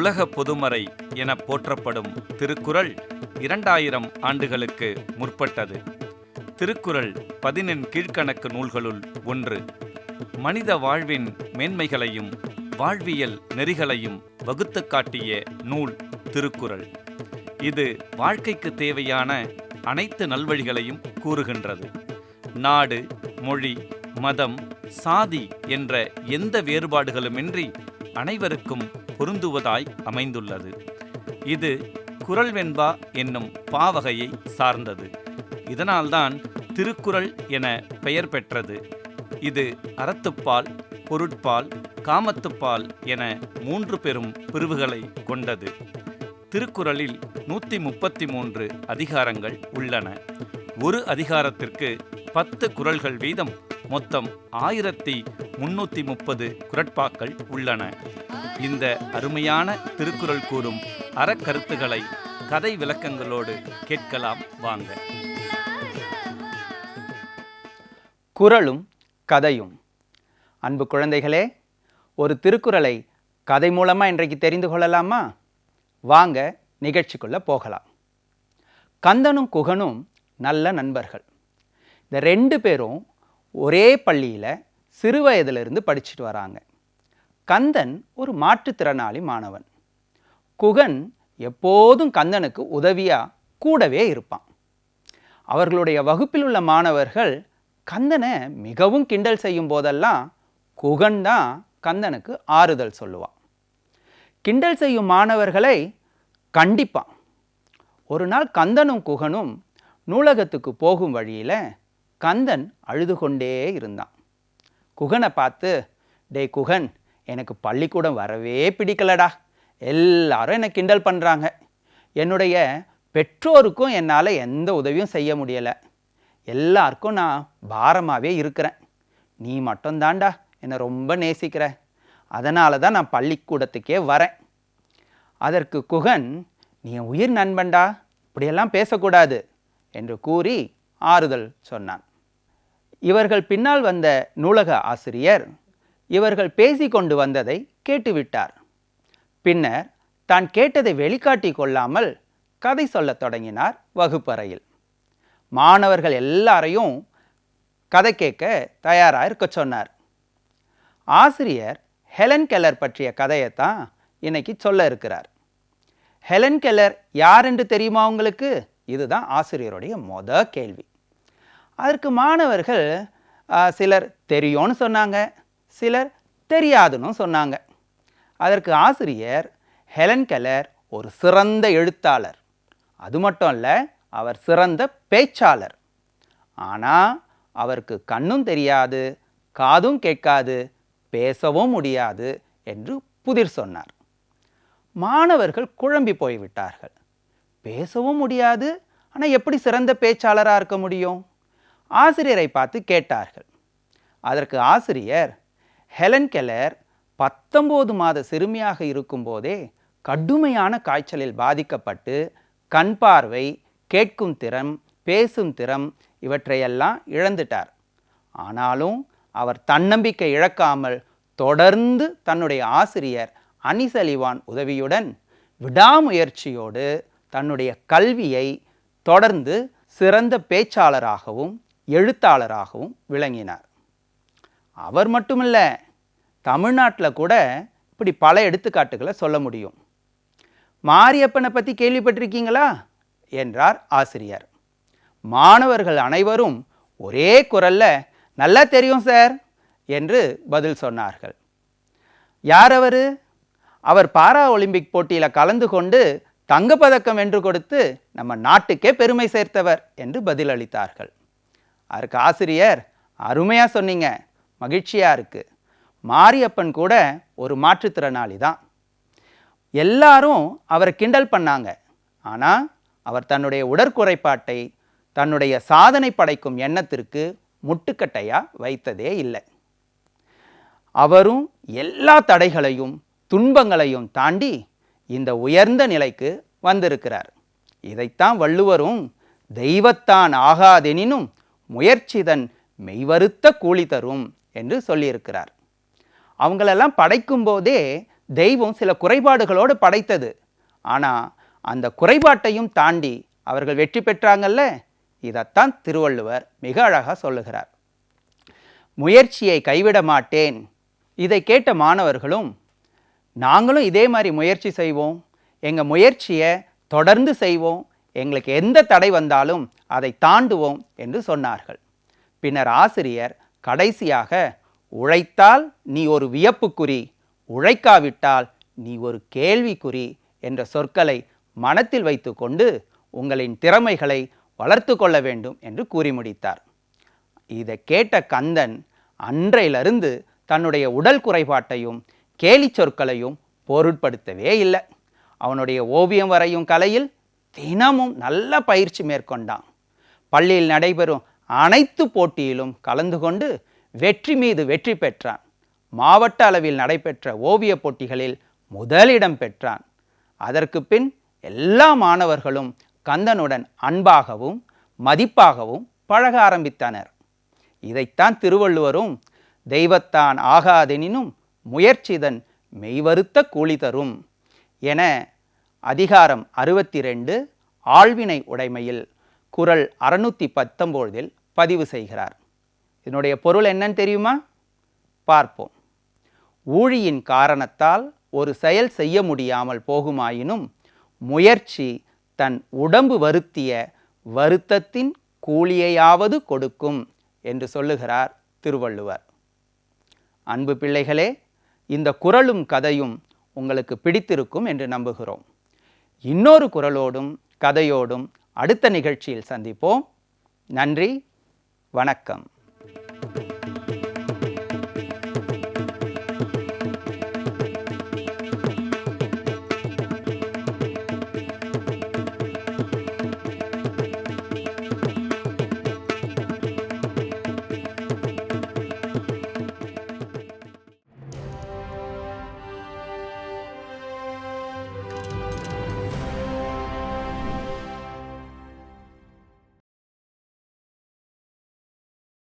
உலக பொதுமறை என போற்றப்படும் திருக்குறள் 2000 ஆண்டுகளுக்கு முற்பட்டது. திருக்குறள் 10 கீழ்க்கணக்கு நூல்களுள் ஒன்று. மனித வாழ்வின் மேன்மைகளையும் வாழ்வியல் நெறிகளையும் வகுத்து காட்டிய நூல் திருக்குறள். இது வாழ்க்கைக்கு தேவையான அனைத்து நல்வழிகளையும் கூறுகின்றது. நாடு, மொழி, மதம், சாதி என்ற எந்த வேறுபாடுகளுமின்றி அனைவருக்கும் பொருந்துவதாய் அமைந்துள்ளது. இது குறள் வெண்பா என்னும் பாவகையை சார்ந்தது. இதனால்தான் திருக்குறள் என பெயர் பெற்றது. இது அறத்துப்பால், பொருட்பால், காமத்துப்பால் என 3 பெரும் பிரிவுகளை கொண்டது. திருக்குறளில் 133 அதிகாரங்கள் உள்ளன. ஒரு அதிகாரத்திற்கு 10 குறள்கள் வீதம் மொத்தம் 1330 குறட்பாக்கள் உள்ளன. இந்த அருமையான திருக்குறள் கூறும் அறக்கருத்துக்களை கதை விளக்கங்களோடு கேட்கலாம் வாங்க. குறளும் கதையும். அன்பு குழந்தைகளே, ஒரு திருக்குறளை கதை மூலமாக இன்றைக்கு தெரிந்து கொள்ளலாமா? வாங்க நிகழ்ச்சிக்குள்ளே போகலாம். கந்தனும் குகனும் நல்ல நண்பர்கள். இந்த 2 பேரும் ஒரே பள்ளியில் சிறு வயதிலிருந்து படிச்சுட்டு வராங்க. கந்தன் ஒரு மாற்றுத்திறனாளி மாணவன். குகன் எப்போதும் கந்தனுக்கு உதவியாக கூடவே இருப்பான். அவர்களுடைய வகுப்பில் உள்ள மாணவர்கள் கந்தனை மிகவும் கிண்டல் செய்யும் போதெல்லாம் குகன் தான் கந்தனுக்கு ஆறுதல் சொல்லுவான். கிண்டல் செய்யும் மாணவர்களை கண்டிப்பான். ஒரு நாள் கந்தனும் குகனும் நூலகத்துக்கு போகும் வழியில் கந்தன் அழுது கொண்டே இருந்தான். குகனை பார்த்து, டேய் குகன், எனக்கு பள்ளிக்கூடம் வரவே பிடிக்கலடா, எல்லாரும் என்னை கிண்டல் பண்ணுறாங்க, என்னுடைய பெற்றோருக்கும் என்னால் எந்த உதவியும் செய்ய முடியலை, எல்லாருக்கும் நான் பாரமாகவே இருக்கிறேன், நீ மட்டும்தான்டா என்னை ரொம்ப நேசிக்கிற, அதனால தான் நான் பள்ளிக்கூடத்துக்கே வரேன். அதற்கு குகன், நீ என் உயிர் நண்பன்டா, இப்படியெல்லாம் பேசக்கூடாது என்று கூறி ஆறுதல் சொன்னான். இவர்கள் பின்னால் வந்த நூலக ஆசிரியர் இவர்கள் பேசி கொண்டு வந்ததை கேட்டுவிட்டார். பின்னர் தான் கேட்டதை வெளிக்காட்டி கொள்ளாமல் கதை சொல்லத் தொடங்கினார் வகுப்பறையில். மாணவர்கள் எல்லாரையும் கதை கேட்க தயாராக இருக்க சொன்னார். ஆசிரியர் ஹெலன் கெல்லர் பற்றிய கதையைத்தான் இன்னைக்கு சொல்ல இருக்கிறார். ஹெலன் கெல்லர் யார் என்று தெரியுமா உங்களுக்கு? இதுதான் ஆசிரியருடைய கேள்வி. அதற்கு மாணவர்கள் சிலர் தெரியும்னு சொன்னாங்க, சிலர் தெரியாதுன்னு சொன்னாங்க. அதற்கு ஆசிரியர், ஹெலன் கெல்லர் ஒரு சிறந்த எழுத்தாளர், அது மட்டும் இல்லை, அவர் சிறந்த பேச்சாளர், ஆனால் அவருக்கு கண்ணும் தெரியாது, காதும் கேட்காது, பேசவும் முடியாது என்று புதிர் சொன்னார். மாணவர்கள் குழம்பி போய்விட்டார்கள். பேசவும் முடியாது, ஆனால் எப்படி சிறந்த பேச்சாளராக இருக்க முடியும்? ஆசிரியரை பார்த்து கேட்டார்கள். அதற்கு ஆசிரியர், ஹெலன் கெல்லர் 19 மாத சிறுமியாக இருக்கும்போதே கடுமையான காய்ச்சலில் பாதிக்கப்பட்டு கண் பார்வை, கேட்கும் திறம், பேசும் திறம் இவற்றையெல்லாம் இழந்துட்டார். ஆனாலும் அவர் தன்னம்பிக்கை இழக்காமல் தொடர்ந்து தன்னுடைய ஆசிரியர் அனிசலிவான் உதவியுடன் விடாமுயற்சியோடு தன்னுடைய கல்வியை தொடர்ந்து சிறந்த பேச்சாளராகவும் எழுத்தாளராகவும் விளங்கினார். அவர் மட்டுமல்ல, தமிழ்நாட்டில் கூட இப்படி பல எடுத்துக்காட்டுகளை சொல்ல முடியும். மாரியப்பனை பற்றி கேள்விப்பட்டிருக்கீங்களா என்றார் ஆசிரியர். மாணவர்கள் அனைவரும் ஒரே குரல்ல நல்லா தெரியும் சார் என்று பதில் சொன்னார்கள். யார் அவர்? அவர் பாரா ஒலிம்பிக் போட்டியில் கலந்து கொண்டு தங்கப்பதக்கம் வென்று கொடுத்து நம்ம நாட்டுக்கே பெருமை சேர்த்தவர் என்று பதிலளித்தார்கள். அதற்கு ஆசிரியர், அருமையாக சொன்னீங்க, மகிழ்ச்சியாக இருக்குது, மாரியப்பன் கூட ஒரு மாற்றுத்திறனாளி தான், எல்லாரும் அவரை கிண்டல் பண்ணாங்க, ஆனால் அவர் தன்னுடைய உடற்குறைபாட்டை தன்னுடைய சாதனை படைக்கும் எண்ணத்திற்கு முட்டுக்கட்டையாக வைத்ததே இல்லை. அவரும் எல்லா தடைகளையும் துன்பங்களையும் தாண்டி இந்த உயர்ந்த நிலைக்கு வந்திருக்கிறார். இதைத்தான் வள்ளுவரும் தெய்வத்தான் ஆகாதெனினும் முயற்சிதன் மெய்வருத்த கூலி தரும் என்று சொல்லியிருக்கிறார். அவங்களெல்லாம் படைக்கும் போதே தெய்வம் சில குறைபாடுகளோடு படைத்தது. ஆனால் அந்த குறைபாட்டையும் தாண்டி அவர்கள் வெற்றி பெற்றாங்கல்ல, இதைத்தான் திருவள்ளுவர் மிக அழகாக சொல்லுகிறார். முயற்சியை கைவிட மாட்டேன். இதை கேட்ட மாணவர்களும் நாங்களும் இதே மாதிரி முயற்சி செய்வோம், எங்கள் முயற்சியை தொடர்ந்து செய்வோம், எங்களுக்கு எந்த தடை வந்தாலும் அதை தாண்டுவோம் என்று சொன்னார்கள். பின்னர் ஆசிரியர் கடைசியாக, உழைத்தால் நீ ஒரு வியப்புக்குறி, உழைக்காவிட்டால் நீ ஒரு கேள்விக்குறி என்ற சொற்களை மனத்தில் வைத்துக்கொண்டு உங்களின் திறமைகளை வளர்த்து கொள்ள வேண்டும் என்று கூறி முடித்தார். இதை கேட்ட கந்தன் அன்றையிலிருந்து தன்னுடைய உடல் குறைபாட்டையும் கேலி சொற்களையும் பொருட்படுத்தவே இல்லை. அவனுடைய ஓவியம் வரையும் கலையில் தினமும் நல்ல பயிற்சி மேற்கொண்டான். பள்ளியில் நடைபெறும் அனைத்து போட்டியிலும் கலந்து கொண்டு வெற்றி மீது வெற்றி பெற்றான். மாவட்ட அளவில் நடைபெற்ற ஓவிய போட்டிகளில் முதலிடம் பெற்றான். அதற்கு பின் எல்லா மாணவர்களும் கந்தனுடன் அன்பாகவும் மதிப்பாகவும் பழக ஆரம்பித்தனர். இதைத்தான் திருவள்ளுவரும், தெய்வத்தான் ஆகாதெனினும் முயற்சிதன் மெய்வருத்த கூலி தரும் என அதிகாரம் 62 ஆள்வினை உடைமையில் குறள் 619 பதிவு செய்கிறார். இதனுடைய பொருள் என்னன்னு தெரியுமா? பார்ப்போம். ஊழியின் காரணத்தால் ஒரு செயல் செய்ய முடியாமல் போகுமாயினும் முயற்சி தன் உடம்பு வருத்திய வருத்தத்தின் கூலியையாவது கொடுக்கும் என்று சொல்லுகிறார் திருவள்ளுவர். அன்பு பிள்ளைகளே, இந்த குறளும் கதையும் உங்களுக்கு பிடித்திருக்கும் என்று நம்புகிறோம். இன்னொரு குறளோடும் கதையோடும் அடுத்த நிகழ்ச்சியில் சந்திப்போம். நன்றி, வணக்கம்.